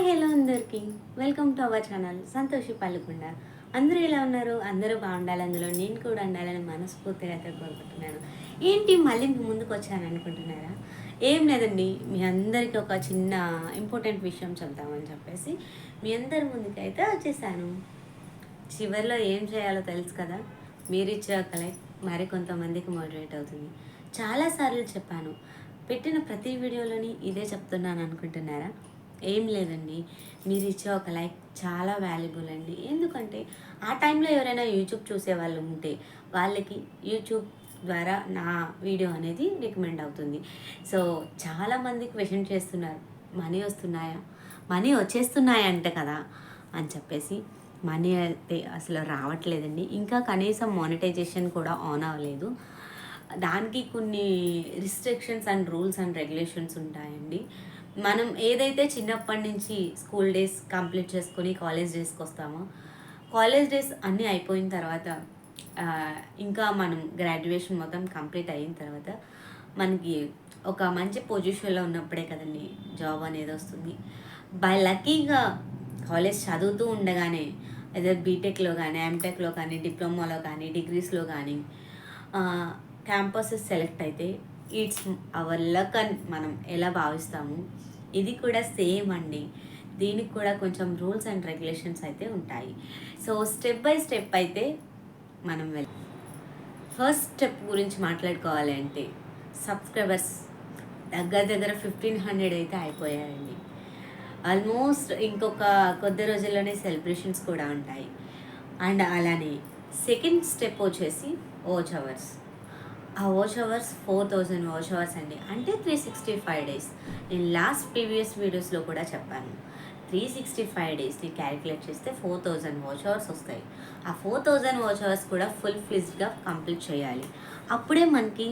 Hello అందరికీ welcome to our channel Santoshi Pallukunda. అందరూ ఎలా ఉన్నారు? అందరూ బాగుండాలి, అందులో నేను కూడా ఉండాలని మనస్ఫూర్తిగా అయితే కోరుకుంటున్నాను. ఏంటి మళ్ళీ మీ ముందుకు వచ్చాను అనుకుంటున్నారా? ఏం లేదండి, మీ అందరికీ ఒక చిన్న ఇంపార్టెంట్ విషయం చెప్దామని చెప్పేసి మీ అందరి ముందుకైతే వచ్చేసాను. చివరిలో ఏం చేయాలో తెలుసు కదా, మీరు ఇచ్చే ఒక లైక్ మరి కొంతమందికి మోటివేట్ అవుతుంది. చాలాసార్లు చెప్పాను, పెట్టిన ప్రతి వీడియోలోని ఇదే చెప్తున్నాను అనుకుంటున్నారా? ఏం లేదండి, మీరు ఇచ్చే ఒక లైక్ చాలా వాల్యుబుల్ అండి. ఎందుకంటే ఆ టైంలో ఎవరైనా యూట్యూబ్ చూసే వాళ్ళు ఉంటే వాళ్ళకి యూట్యూబ్ ద్వారా నా వీడియో అనేది రికమెండ్ అవుతుంది. సో చాలామంది క్వశ్చన్ చేస్తున్నారు, మనీ వస్తున్నాయా, మనీ వచ్చేస్తున్నాయంట కదా అని చెప్పేసి. మనీ అయితే అసలు రావట్లేదండి, ఇంకా కనీసం మానిటైజేషన్ కూడా ఆన్ అవ్వలేదు. దానికి కొన్ని restrictions and rules and regulations ఉంటాయండి. మనం ఏదైతే చిన్నప్పటి నుంచి స్కూల్ డేస్ కంప్లీట్ చేసుకొని కాలేజ్ డేస్కి వస్తామో, కాలేజ్ డేస్ అన్నీ అయిపోయిన తర్వాత ఇంకా మనం గ్రాడ్యుయేషన్ మొత్తం కంప్లీట్ అయిన తర్వాత మనకి ఒక మంచి పొజిషన్లో ఉన్నప్పుడే కదండి జాబ్ అనేది వస్తుంది. బై లక్కీగా కాలేజ్ చదువుతూ ఉండగానే ఏదో బీటెక్లో కానీ, ఎంటెక్లో కానీ, డిప్లొమాలో కానీ, డిగ్రీస్లో కానీ క్యాంపసెస్ సెలెక్ట్ అయితే ఇట్స్ అవర్ లక్ అని మనం ఎలా భావిస్తాము, ఇది కూడా సేమ్ అండి. దీనికి కూడా కొంచెం రూల్స్ అండ్ రెగ్యులేషన్స్ అయితే ఉంటాయి. సో స్టెప్ బై స్టెప్ అయితే మనం ఫస్ట్ స్టెప్ గురించి మాట్లాడుకోవాలి అంటే, సబ్స్క్రైబర్స్ దగ్గర 1500 అయితే అయిపోయాయండి. ఆల్మోస్ట్ ఇంకొక కొద్ది రోజుల్లోనే సెలబ్రేషన్స్ కూడా ఉంటాయి. అండ్ అలానే సెకండ్ స్టెప్ వచ్చేసి వాచ్ అవర్స్. ఆ వాచ్ అవర్స్ 4000 వాచ్ అవర్స్ అండి, అంటే 365 డేస్. నేను లాస్ట్ ప్రీవియస్ వీడియోస్లో కూడా చెప్పాను, 365 డేస్ని క్యాలిక్యులేట్ చేస్తే 4000 వాచ్ అవర్స్ వస్తాయి. ఆ 4000 వాచ్ అవర్స్ కూడా ఫుల్ ఫ్లెజ్డ్గా కంప్లీట్ చేయాలి. అప్పుడే మనకి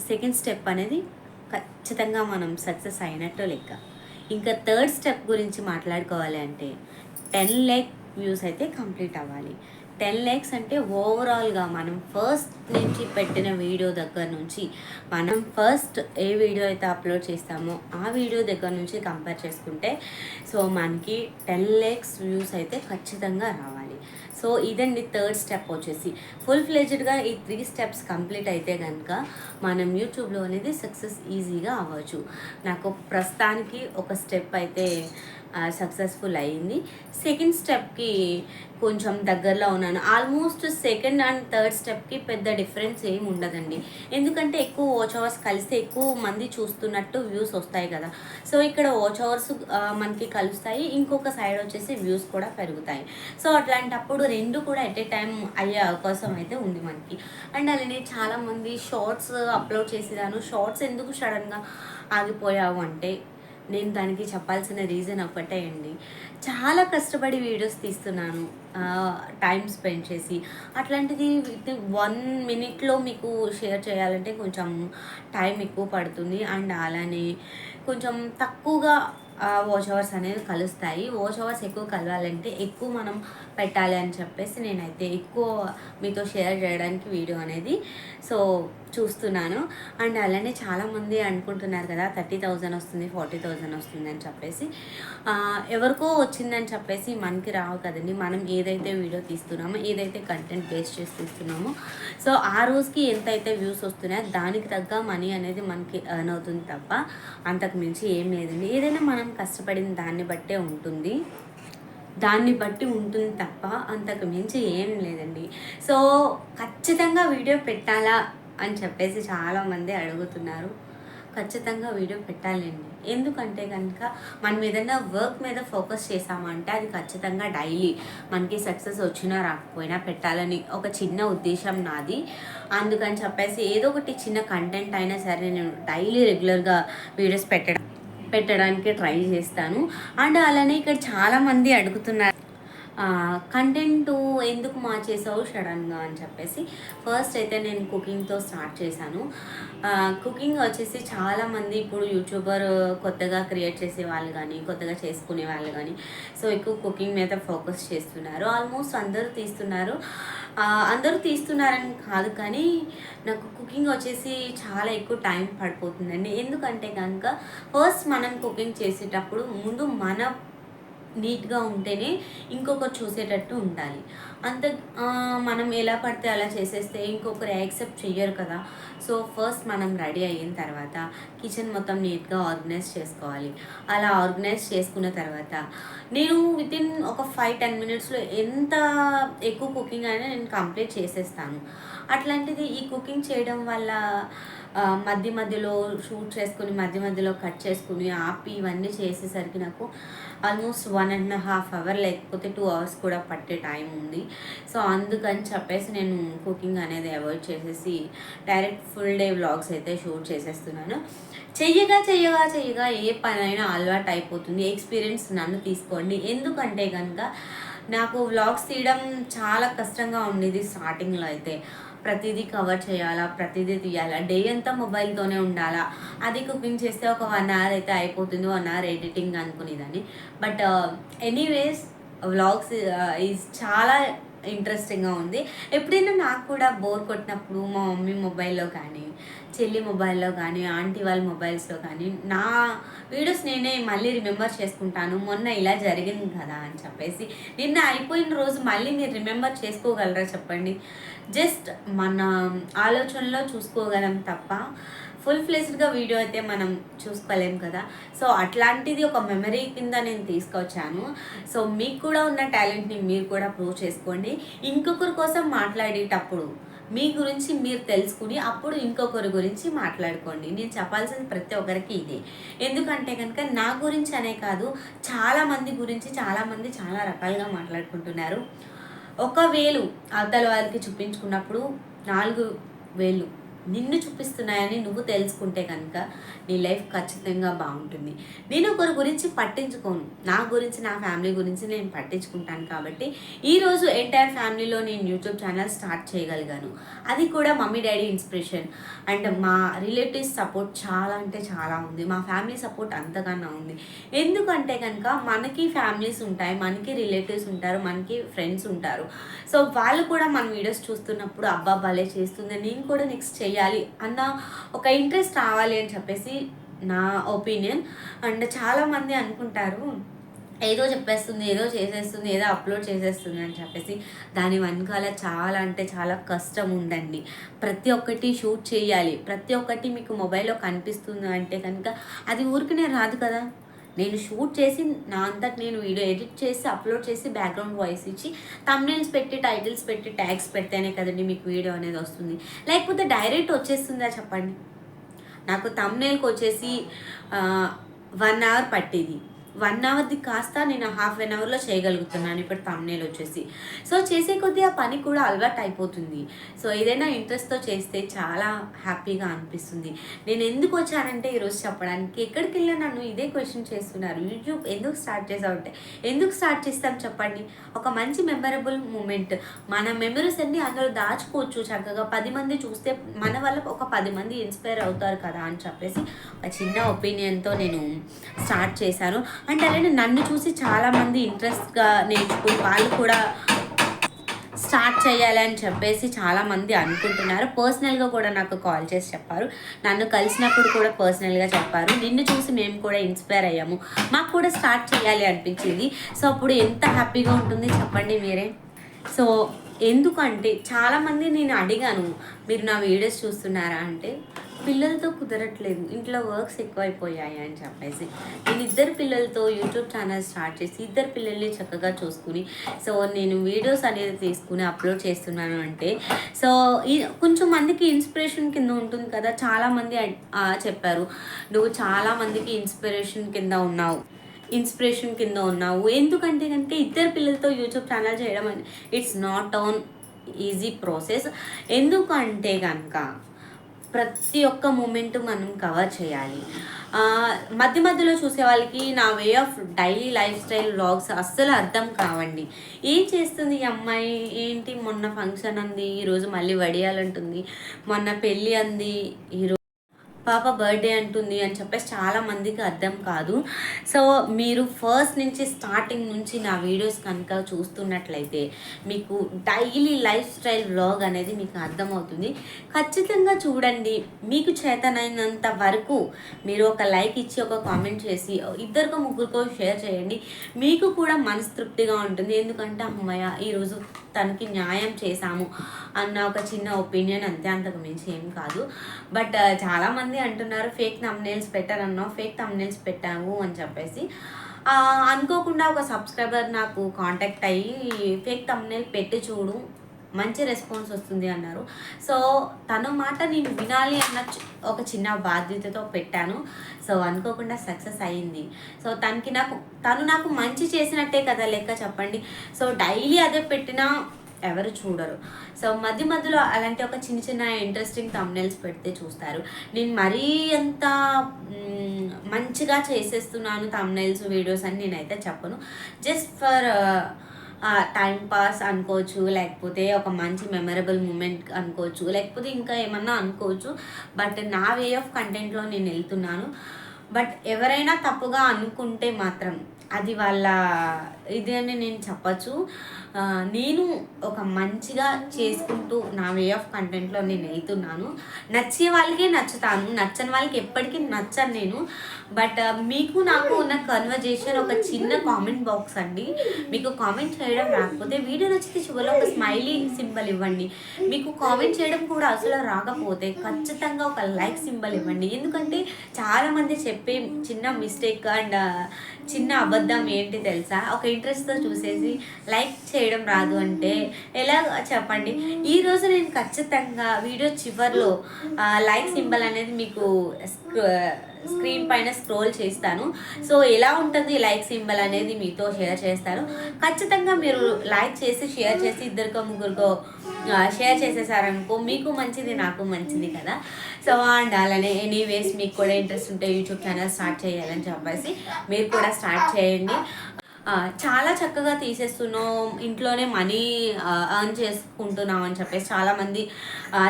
సెకండ్ స్టెప్ అనేది ఖచ్చితంగా మనం సక్సెస్ అయినట్టు లెక్క. ఇంకా థర్డ్ స్టెప్ గురించి మాట్లాడుకోవాలి అంటే 10 lakh వ్యూస్ అయితే కంప్లీట్ అవ్వాలి. 10 lakhs అంటే ఓవరాల్గా మనం ఫస్ట్ నుంచి పెట్టిన వీడియో దగ్గర నుంచి, మనం ఫస్ట్ ఏ వీడియో అయితే అప్లోడ్ చేస్తామో ఆ వీడియో దగ్గర నుంచి కంపేర్ చేసుకుంటే సో మనకి 10 lakhs వ్యూస్ అయితే ఖచ్చితంగా రావాలి. సో ఇదండి థర్డ్ స్టెప్ వచ్చేసి. ఫుల్ ఫ్లెజ్డ్గా ఈ 3 స్టెప్స్ కంప్లీట్ అయితే కనుక మనం యూట్యూబ్లో అనేది సక్సెస్ ఈజీగా అవ్వచ్చు. నాకు ప్రస్తుతానికి ఒక స్టెప్ అయితే సక్సెస్ఫుల్ అయ్యింది. సెకండ్ స్టెప్కి కొంచెం దగ్గరలో ఉన్నాను. ఆల్మోస్ట్ సెకండ్ అండ్ థర్డ్ స్టెప్కి పెద్ద డిఫరెన్స్ ఏమి ఉండదండి, ఎందుకంటే ఎక్కువ వాచ్ అవర్స్ కలిస్తే ఎక్కువ మంది చూస్తున్నట్టు వ్యూస్ వస్తాయి కదా. సో ఇక్కడ వాచ్ అవర్స్ మనకి కలుస్తాయి, ఇంకొక సైడ్ వచ్చేసి వ్యూస్ కూడా పెరుగుతాయి. సో అట్లాంటప్పుడు రెండు కూడా ఎట్ ఏ టైం అయ్యే అవకాశం అయితే ఉంది మనకి. అండ్ అలానే చాలామంది షార్ట్స్ అప్లోడ్ చేసేదాను, షార్ట్స్ ఎందుకు సడన్గా ఆగిపోయావు అంటే నేను దానికి చెప్పాల్సిన రీజన్ ఒకటే అండి. చాలా కష్టపడి వీడియోస్ తీస్తున్నాను, టైం స్పెండ్ చేసి. అట్లాంటిది 1 minute మీకు షేర్ చేయాలంటే కొంచెం టైం ఎక్కువ పడుతుంది. అండ్ అలానే కొంచెం తక్కువగా వాచ్ అవర్స్ అనేవి కలుస్తాయి. వాచ్ అవర్స్ ఎక్కువ కలవాలంటే ఎక్కువ మనం పెట్టాలి అని చెప్పేసి నేనైతే ఎక్కువ మీతో షేర్ చేయడానికి వీడియో అనేది సో చూస్తున్నాను. అండ్ అలానే చాలామంది అనుకుంటున్నారు కదా 30,000 వస్తుంది, 40,000 వస్తుంది అని చెప్పేసి. ఎవరికో వచ్చిందని చెప్పేసి మనకి రావు కదండి. మనం ఏదైతే వీడియో తీస్తున్నామో, ఏదైతే కంటెంట్ బేస్ చేసి తీస్తున్నామో, సో ఆ రోజుకి ఎంతైతే వ్యూస్ వస్తున్నాయో దానికి తగ్గ మనీ అనేది మనకి ఎర్న్ అవుతుంది తప్ప అంతకు మించి ఏం లేదండి. ఏదైనా మనం కష్టపడిన దాన్ని బట్టే ఉంటుంది, దాన్ని బట్టి ఉంటుంది తప్ప అంతకు మించి ఏం లేదండి. సో ఖచ్చితంగా వీడియో పెట్టాలా అని చెప్పేసి చాలామంది అడుగుతున్నారు. ఖచ్చితంగా వీడియో పెట్టాలండి, ఎందుకంటే కనుక మనం ఏదైనా వర్క్ మీద ఫోకస్ చేసామంటే అది ఖచ్చితంగా డైలీ మనకి సక్సెస్ వచ్చినా రాకపోయినా పెట్టాలని ఒక చిన్న ఉద్దేశం నాది. అందుకని చెప్పేసి ఏదో ఒకటి చిన్న కంటెంట్ అయినా సరే నేను డైలీ రెగ్యులర్గా వీడియోస్ పెట్టడానికి ట్రై చేస్తాను. అండ్ అలానే ఇక్కడ చాలామంది అడుగుతున్నారు, కంటెంటు ఎందుకు మార్చేసావు సడన్గా అని చెప్పేసి ఫస్ట్ అయితే నేను కుకింగ్తో స్టార్ట్ చేశాను. కుకింగ్ వచ్చేసి చాలామంది ఇప్పుడు యూట్యూబర్ కొత్తగా క్రియేట్ చేసే వాళ్ళు కానీ కొత్తగా చేసుకునే వాళ్ళు కానీ సో ఎక్కువ కుకింగ్ మీద ఫోకస్ చేస్తున్నారు. ఆల్మోస్ట్ అందరూ తీస్తున్నారని కాదు, కానీ నాకు కుకింగ్ వచ్చేసి చాలా ఎక్కువ టైం పడిపోతుందండి. ఎందుకంటే కనుక ఫస్ట్ మనం కుకింగ్ చేసేటప్పుడు ముందు మన నీట్గా ఉంటేనే ఇంకొకరు చూసేటట్టు ఉండాలి. అంత మనం ఎలా పడితే అలా చేసేస్తే ఇంకొకరు యాక్సెప్ట్ చెయ్యరు కదా. సో ఫస్ట్ మనం రెడీ అయిన తర్వాత కిచెన్ మొత్తం నీట్గా ఆర్గనైజ్ చేసుకోవాలి. అలా ఆర్గనైజ్ చేసుకున్న తర్వాత నేను వితిన్ ఒక 5-10 మినిట్స్లో ఎంత ఎక్కువ కుకింగ్ అయినా నేను కంప్లీట్ చేసేస్తాను. అట్లాంటిది ఈ కుకింగ్ చేయడం వల్ల మధ్య మధ్యలో షూట్ చేసుకుని మధ్య మధ్యలో కట్ చేసుకుని ఆపి ఇవన్నీ చేసేసరికి నాకు ఆల్మోస్ట్ 1.5 అవర్ లేకపోతే 2 అవర్స్ కూడా పట్టే టైం ఉంది. సో అందుకని చెప్పేసి నేను కుకింగ్ అనేది అవాయిడ్ చేసేసి డైరెక్ట్ ఫుల్ డే వ్లాగ్స్ అయితే షూట్ చేసేస్తున్నాను. చెయ్యగా ఏ పనైనా అలవాటు అయిపోతుంది. ఎక్స్పీరియన్స్ నన్ను తీసుకోండి. ఎందుకంటే కనుక నాకు వ్లాగ్స్ తీయడం చాలా కష్టంగా ఉండేది స్టార్టింగ్లో. అయితే ప్రతిదీ కవర్ చేయాలా, ప్రతిదీ తీయాలా, డే అంతా మొబైల్తోనే ఉండాలా. అది కుకింగ్ చేస్తే ఒక 1 అవర్ అయితే అయిపోతుంది, 1 అవర్ ఎడిటింగ్ అనుకునేదాన్ని. బట్ ఎనీవేస్ వ్లాగ్స్ ఈజ్ చాలా ఇంట్రెస్టింగ్గా ఉంది. ఎప్పుడైనా నాకు కూడా బోర్ కొట్టినప్పుడు మా మమ్మీ మొబైల్లో కానీ చెల్లి మొబైల్లో కానీ ఆంటీ వాళ్ళ మొబైల్స్లో కానీ నా వీడియోస్ నేనే మళ్ళీ రిమెంబర్ చేసుకుంటాను. మొన్న ఇలా జరిగింది కదా అని చెప్పేసి. నిన్న అయిపోయిన రోజు మళ్ళీ మీరు రిమెంబర్ చేసుకోగలరా చెప్పండి? జస్ట్ మన ఆలోచనలో చూసుకోగలం తప్ప ఫుల్ ఫ్లెజ్డ్గా వీడియో అయితే మనం చూసుకోలేం కదా. సో అట్లాంటిది ఒక మెమరీ కింద నేను తీసుకొచ్చాను. సో మీకు కూడా ఉన్న టాలెంట్ని మీరు కూడా ప్రూవ్ చేసుకోండి. ఇంకొకరి కోసం మాట్లాడేటప్పుడు మీ గురించి మీరు తెలుసుకుని అప్పుడు ఇంకొకరి గురించి మాట్లాడుకోండి. నేను చెప్పాల్సింది ప్రతి ఒక్కరికి ఇదే. ఎందుకంటే కనుక నా గురించి అనే కాదు, చాలామంది గురించి చాలామంది చాలా రకాలుగా మాట్లాడుకుంటున్నారు. 1 వేలు అవతల వారికి చూపించుకున్నప్పుడు 4 వేలు నిన్ను చూపిస్తున్నాయని నువ్వు తెలుసుకుంటే కనుక నీ లైఫ్ ఖచ్చితంగా బాగుంటుంది. నేను ఒకరి గురించి పట్టించుకోను, నా గురించి నా ఫ్యామిలీ గురించి నేను పట్టించుకుంటాను. కాబట్టి ఈరోజు ఎంటైర్ ఫ్యామిలీలో నేను యూట్యూబ్ ఛానల్ స్టార్ట్ చేయగలిగాను. అది కూడా మమ్మీ డాడీ ఇన్స్పిరేషన్ అండ్ మా రిలేటివ్స్ సపోర్ట్ చాలా అంటే చాలా ఉంది. మా ఫ్యామిలీ సపోర్ట్ అంతకన్నా ఉంది. ఎందుకంటే కనుక మనకి ఫ్యామిలీస్ ఉంటాయి, మనకి రిలేటివ్స్ ఉంటారు, మనకి ఫ్రెండ్స్ ఉంటారు. సో వాళ్ళు కూడా మన వీడియోస్ చూస్తున్నప్పుడు అబ్బా భలే చేస్తుంది, నేను కూడా నెక్స్ట్ చేయాలి అన్న ఒక ఇంట్రెస్ట్ రావాలి అని చెప్పేసి నా ఒపీనియన్. అండ్ చాలామంది అనుకుంటారు ఏదో చెప్పేస్తుంది, ఏదో చేసేస్తుంది, ఏదో అప్లోడ్ చేసేస్తుంది అని చెప్పేసి. దాని వెనకాల చాలా అంటే చాలా కష్టం ఉందండి. ప్రతి ఒక్కటి షూట్ చేయాలి, ప్రతి ఒక్కటి మీకు మొబైల్లో కనిపిస్తుంది అంటే కనుక అది ఊరికనే రాదు కదా. నేను షూట్ చేసి నా అంతటి నేను వీడియో ఎడిట్ చేసి అప్లోడ్ చేసి బ్యాక్గ్రౌండ్ వాయిస్ ఇచ్చి థంబ్నెయిల్స్ పెట్టి టైటిల్స్ పెట్టి ట్యాగ్స్ పెడితేనే కదండి మీకు వీడియో అనేది వస్తుంది. లేకపోతే డైరెక్ట్ వచ్చేస్తుందా చెప్పండి? నాకు థంబ్నెయిల్కి వచ్చేసి 1 అవర్ పట్టేది. 1 అవర్ది కాస్త నేను 1/2 అవర్లో చేయగలుగుతున్నాను ఇప్పుడు థంబ్నెయిల్ వచ్చేసి. సో చేసే కొద్దీ ఆ పని కూడా అలవాటు అయిపోతుంది. సో ఏదైనా ఇంట్రెస్ట్తో చేస్తే చాలా హ్యాపీగా అనిపిస్తుంది. నేను ఎందుకు వచ్చానంటే ఈరోజు చెప్పడానికి, ఎక్కడికి వెళ్ళినా నన్ను ఇదే క్వశ్చన్ చేస్తున్నారు, యూట్యూబ్ ఎందుకు స్టార్ట్ చేసావు అంటే. ఎందుకు స్టార్ట్ చేస్తాం చెప్పండి? ఒక మంచి మెమరబుల్ మూమెంట్, మన మెమరీస్ అన్ని అందులో దాచుకోవచ్చు చక్కగా. 10 మంది చూస్తే మన వల్ల ఒక 10 మంది ఇన్స్పైర్ అవుతారు కదా అని చెప్పేసి ఒక చిన్న ఒపీనియన్తో నేను స్టార్ట్ చేశాను. అంటే అలానే నన్ను చూసి చాలామంది ఇంట్రెస్ట్గా నేర్చుకుని వాళ్ళు కూడా స్టార్ట్ చేయాలి అని చెప్పేసి చాలామంది అనుకుంటున్నారు. పర్సనల్గా కూడా నాకు కాల్ చేసి చెప్పారు, నన్ను కలిసినప్పుడు కూడా పర్సనల్గా చెప్పారు, నిన్ను చూసి మేము కూడా ఇన్స్పైర్ అయ్యాము, మాకు కూడా స్టార్ట్ చేయాలి అనిపించింది. సో అప్పుడు ఎంత హ్యాపీగా ఉంటుంది చెప్పండి మీరే. సో ఎందుకంటే చాలామంది నేను అడిగాను, మీరు నా వీడియోస్ చూస్తున్నారా అంటే పిల్లలతో కుదరట్లేదు, ఇంట్లో వర్క్స్ ఎక్కువైపోయాయి అని చెప్పేసి. నేను 2 పిల్లలతో యూట్యూబ్ ఛానల్ స్టార్ట్ చేసి 2 పిల్లల్ని చక్కగా చూసుకుని సో నేను వీడియోస్ అనేది తీసుకుని అప్లోడ్ చేస్తున్నాను అంటే సో కొంచెం మందికి ఇన్స్పిరేషన్ కింద ఉంటుంది కదా. చాలామంది చెప్పారు, నువ్వు చాలామందికి ఇన్స్పిరేషన్ కింద ఉన్నావు. ఎందుకంటే కనుక 2 పిల్లలతో యూట్యూబ్ ఛానల్ చేయడం అని it's not on easy process. ఎందుకంటే కనుక ప్రతి ఒక్క మూమెంట్ మనం కవర్ చేయాలి. మధ్య మధ్యలో చూసే వాళ్ళకి నా way of daily life style vlogs అస్సలు అర్థం కావండి. ఏం చేస్తుంది ఈ అమ్మాయి, ఏంటి మొన్న ఫంక్షన్ అంది, ఈరోజు మళ్ళీ వడియాలంటుంది, మొన్న పెళ్ళి అంది, ఈరోజు పాప బర్త్డే అంటుంది అని చెప్పేసి చాలామందికి అర్థం కాదు. సో మీరు ఫస్ట్ నుంచి స్టార్టింగ్ నుంచి నా వీడియోస్ కనుక చూస్తున్నట్లయితే మీకు డైలీ లైఫ్ స్టైల్ వ్లాగ్ అనేది మీకు అర్థమవుతుంది. ఖచ్చితంగా చూడండి. మీకు చేతనైనంత వరకు మీరు ఒక లైక్ ఇచ్చి ఒక కామెంట్ చేసి ఇద్దరికో ముగ్గురికో షేర్ చేయండి. మీకు కూడా మనస్తృప్తిగా ఉంటుంది. ఎందుకంటే అమ్మయ్య ఈరోజు తనకి న్యాయం చేశాము అన్న ఒక చిన్న ఒపీనియన్, అంతే, అంతకు మించి ఏం కాదు. బట్ చాలామంది అంటున్నారు ఫేక్ థంబ్నెయిల్స్ పెట్టారన్నావు, ఫేక్ థంబ్నెయిల్స్ పెట్టాము అని చెప్పేసి. అనుకోకుండా ఒక సబ్స్క్రైబర్ నాకు కాంటాక్ట్ అయ్యి ఫేక్ థంబ్నెయిల్ పెట్టి చూడు, మంచి రెస్పాన్స్ వస్తుంది అన్నారు. సో తన మాట నేను వినాలి అన్న ఒక చిన్న బాధ్యతతో పెట్టాను. సో అనుకోకుండా సక్సెస్ అయ్యింది. సో తను నాకు మంచి చేసినట్టే కదా లెక్క, చెప్పండి. సో డైలీ అదే పెట్టినా ఎవరు చూడరు. సో మధ్య మధ్యలో అలాంటి ఒక చిన్న చిన్న ఇంట్రెస్టింగ్ థంబ్నెయిల్స్ పెడితే చూస్తారు. నేను మరీ అంత మంచిగా చేసేస్తున్నాను థంబ్నెయిల్స్ వీడియోస్ అని నేనైతే చెప్పను. జస్ట్ ఫర్ టైం పాస్ అనుకోవచ్చు, లేకపోతే ఒక మంచి మెమరబుల్ మూమెంట్ అనుకోవచ్చు, లేకపోతే ఇంకా ఏమన్నా అనుకోవచ్చు. బట్ నా వే ఆఫ్ కంటెంట్లో నేను వెళ్తున్నాను. బట్ ఎవరైనా తప్పుగా అనుకుంటే మాత్రం అది వాళ్ళ ఇది అని నేను చెప్పచ్చు. నేను ఒక మంచిగా చేసుకుంటూ నా వే ఆఫ్ కంటెంట్లో నేను వెళ్తున్నాను. నచ్చే వాళ్ళకే నచ్చుతాను, నచ్చని వాళ్ళకి ఎప్పటికీ నచ్చను నేను. బట్ మీకు నాకు ఉన్న కన్వర్జేషన్ ఒక చిన్న కామెంట్ బాక్స్ అండి. మీకు కామెంట్ చేయడం రాకపోతే వీడియో నచ్చితే చివరిలో ఒక స్మైలీ సింబల్ ఇవ్వండి. మీకు కామెంట్ చేయడం కూడా అసలు రాకపోతే ఖచ్చితంగా ఒక లైక్ సింబల్ ఇవ్వండి. ఎందుకంటే చాలామంది చెప్పే చిన్న మిస్టేక్ అండ్ చిన్న అబద్ధం ఏంటి తెలుసా, ఒక ఇంట్రెస్ట్తో చూసేసి లైక్ చేయడం రాదు అంటే ఎలా చెప్పండి. ఈరోజు నేను ఖచ్చితంగా వీడియో చివరిలో లైక్ సింబల్ అనేది మీకు స్క్రీన్ పైన స్క్రోల్ చేస్తాను. సో ఎలా ఉంటుంది లైక్ సింబల్ అనేది మీతో షేర్ చేస్తాను. ఖచ్చితంగా మీరు లైక్ చేసి షేర్ చేసి ఇద్దరికో ముగ్గురికో షేర్ చేసేసారనుకో మీకు మంచిది, నాకు మంచిది కదా. సో అండ్ అలానే ఎనీవేస్ మీకు కూడా ఇంట్రెస్ట్ ఉంటే యూట్యూబ్ ఛానల్ స్టార్ట్ చేయాలని చెప్పేసి మీరు కూడా స్టార్ట్ చేయండి. చాలా చక్కగా తీసేస్తున్నాం, ఇంట్లోనే మనీ ఎర్న్ చేసుకుంటున్నాం అని చెప్పేసి చాలామంది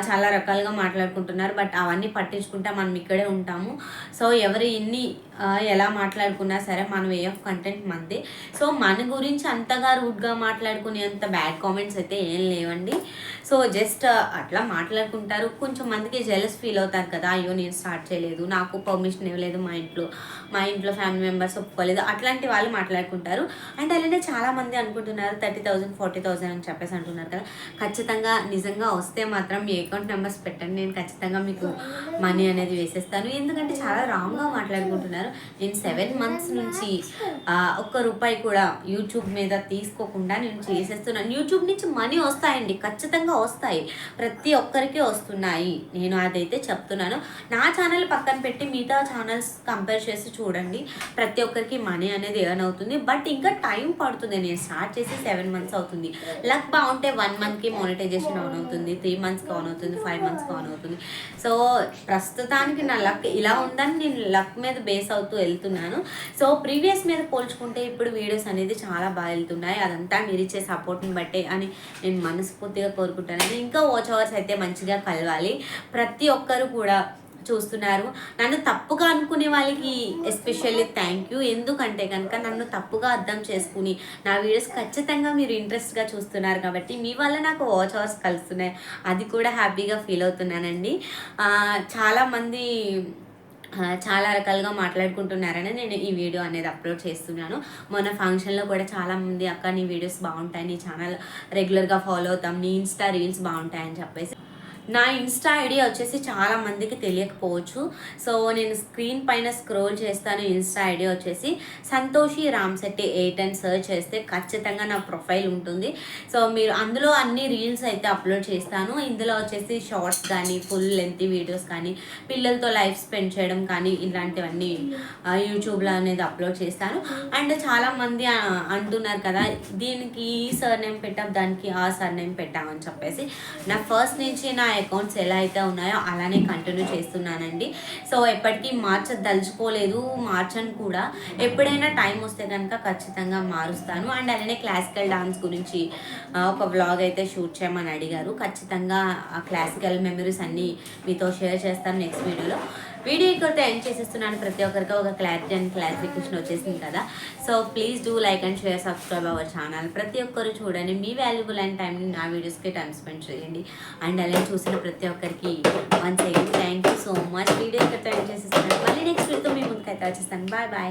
చాలా రకాలుగా మాట్లాడుకుంటున్నారు. బట్ అవన్నీ పట్టించుకుంటే మనం ఇక్కడే ఉంటాము. సో ఎవరు ఎన్ని ఎలా మాట్లాడుకున్నా సరే మన వే ఆఫ్ కంటెంట్ మనదే. సో మన గురించి అంతగా రూడ్గా మాట్లాడుకునే అంత బ్యాడ్ కామెంట్స్ అయితే ఏం లేవండి. సో జస్ట్ అట్లా మాట్లాడుకుంటారు. కొంచెం మందికి జెలస్ ఫీల్ అవుతారు కదా, అయ్యో నేను స్టార్ట్ చేయలేదు, నాకు పర్మిషన్ ఇవ్వలేదు మా ఇంట్లో ఫ్యామిలీ మెంబర్స్ ఒప్పుకోలేదు, అట్లాంటి వాళ్ళు మాట్లాడుకుంటారు. అండ్ అలానే చాలామంది అనుకుంటున్నారు 30,000 40,000 అని చెప్పేసి అంటున్నారు కదా. ఖచ్చితంగా నిజంగా వస్తే మాత్రం మీ అకౌంట్ నెంబర్స్ పెట్టండి, నేను ఖచ్చితంగా మీకు మనీ అనేది వేసేస్తాను. ఎందుకంటే చాలా రాంగ్గా మాట్లాడుకుంటున్నారు. నేను 7 months నుంచి ఒక్క రూపాయి కూడా యూట్యూబ్ మీద తీసుకోకుండా నేను చేసేస్తున్నాను. యూట్యూబ్ నుంచి మనీ వస్తాయండి, ఖచ్చితంగా వస్తాయి, ప్రతి ఒక్కరికి వస్తున్నాయి, నేను అదైతే చెప్తున్నాను. నా ఛానల్ పక్కన పెట్టి మిగతా ఛానల్స్ కంపేర్ చేసి చూడండి, ప్రతి ఒక్కరికి మనీ అనేది ఎర్న్ అవుతుంది. బట్ ఇంకా టైం పడుతుంది. నేను స్టార్ట్ చేసి 7 months అవుతుంది. లక్ బాగుంటే 1 monthకి మానిటైజేషన్ ఆన్ అవుతుంది, 3 monthsకి ఆన్ అవుతుంది, 5 monthsకి ఆన్ అవుతుంది. సో ప్రస్తుతానికి నా లక్ ఇలా ఉందని నేను లక్ మీద బేస్ అవుతూ వెళ్తున్నాను. సో ప్రీవియస్ మీద పోల్చుకుంటే ఇప్పుడు వీడియోస్ అనేది చాలా బాగా వెళ్తున్నాయి. అదంతా మీరు ఇచ్చే సపోర్ట్ని బట్టే అని నేను మనస్ఫూర్తిగా కోరుకుంటాను. ఇంకా వాచ్ అవర్స్ అయితే మంచిగా కలవాలి. ప్రతి ఒక్కరు కూడా చూస్తున్నారు. నన్ను తప్పుగా అనుకునే వాళ్ళకి ఎస్పెషల్లీ థ్యాంక్ యూ. ఎందుకంటే కనుక నన్ను తప్పుగా అర్థం చేసుకుని నా వీడియోస్ ఖచ్చితంగా మీరు ఇంట్రెస్ట్గా చూస్తున్నారు కాబట్టి మీ వల్ల నాకు వాచ్ అవర్స్ కలుస్తున్నాయి, అది కూడా హ్యాపీగా ఫీల్ అవుతున్నానండి. చాలామంది చాలా రకాలుగా మాట్లాడుకుంటున్నారని నేను ఈ వీడియో అనేది అప్లోడ్ చేస్తున్నాను. మొన్న ఫంక్షన్లో కూడా చాలామంది అక్క నీ వీడియోస్ బాగుంటాయి, నీ ఛానల్ రెగ్యులర్గా ఫాలో అవుతాం, నీ ఇన్స్టా రీల్స్ బాగుంటాయని చెప్పేసి. నా ఇన్స్టా ఐడి వచ్చేసి చాలా మందికి తెలియకపోవచ్చు. సో నేను స్క్రీన్ పైన స్క్రోల్ చేస్తాను. ఇన్స్టా ఐడి వచ్చేసి సంతోషి రామ్శెట్టి 8 అని సెర్చ్ చేస్తే ఖచ్చితంగా నా ప్రొఫైల్ ఉంటుంది. సో మీరు అందులో అన్ని రీల్స్ అయితే అప్లోడ్ చేస్తాను. ఇందులో వచ్చేసి షార్ట్స్ కానీ ఫుల్ లెంత్ వీడియోస్ కానీ పిల్లలతో లైఫ్ స్పెండ్ చేయడం కానీ ఇలాంటివన్నీ యూట్యూబ్లో అనేది అప్లోడ్ చేస్తాను. అండ్ చాలామంది అంటున్నారు కదా దీనికి ఈ సర్నేమ్ పెట్టాం, దానికి ఆ సర్నేమ్ పెట్టామని చెప్పేసి. నా ఫస్ట్ నుంచి నా అకౌంట్స్ ఎలా అయితే ఉన్నాయో అలానే కంటిన్యూ చేస్తున్నానండి. సో ఎప్పటికీ మార్చదలుచుకోలేదు, మార్చను కూడా. ఎప్పుడైనా టైం వస్తే కనుక ఖచ్చితంగా మారుస్తాను. అండ్ అలానే క్లాసికల్ డాన్స్ గురించి ఒక వ్లాగ్ అయితే షూట్ చేయమని అడిగారు. ఖచ్చితంగా ఆ క్లాసికల్ మెమరీస్ అన్నీ మీతో షేర్ చేస్తాను నెక్స్ట్ వీడియోలో. వీడియో ఇక్కడితో ఎండ్ చేసేస్తున్నాను. ప్రతి ఒక్కరికి ఒక క్లారిటీ అండ్ క్లారిఫికేషన్ వచ్చేసింది కదా. So please do like and share, subscribe our channel. ప్రతి ఒక్కరు చూడండి, మీ వాల్యుబుల్ అండ్ టైంని నా వీడియోస్కి టైం స్పెండ్ చేయండి. అండ్ అలాగే చూసిన ప్రతి ఒక్కరికి once again thank you so much. Video ఇక్కడితో ఎండ్ చేసేస్తున్నాను. మళ్ళీ నెక్స్ట్ వీడియోతో మీ ముందుకైతే వచ్చేస్తాను. Bye bye.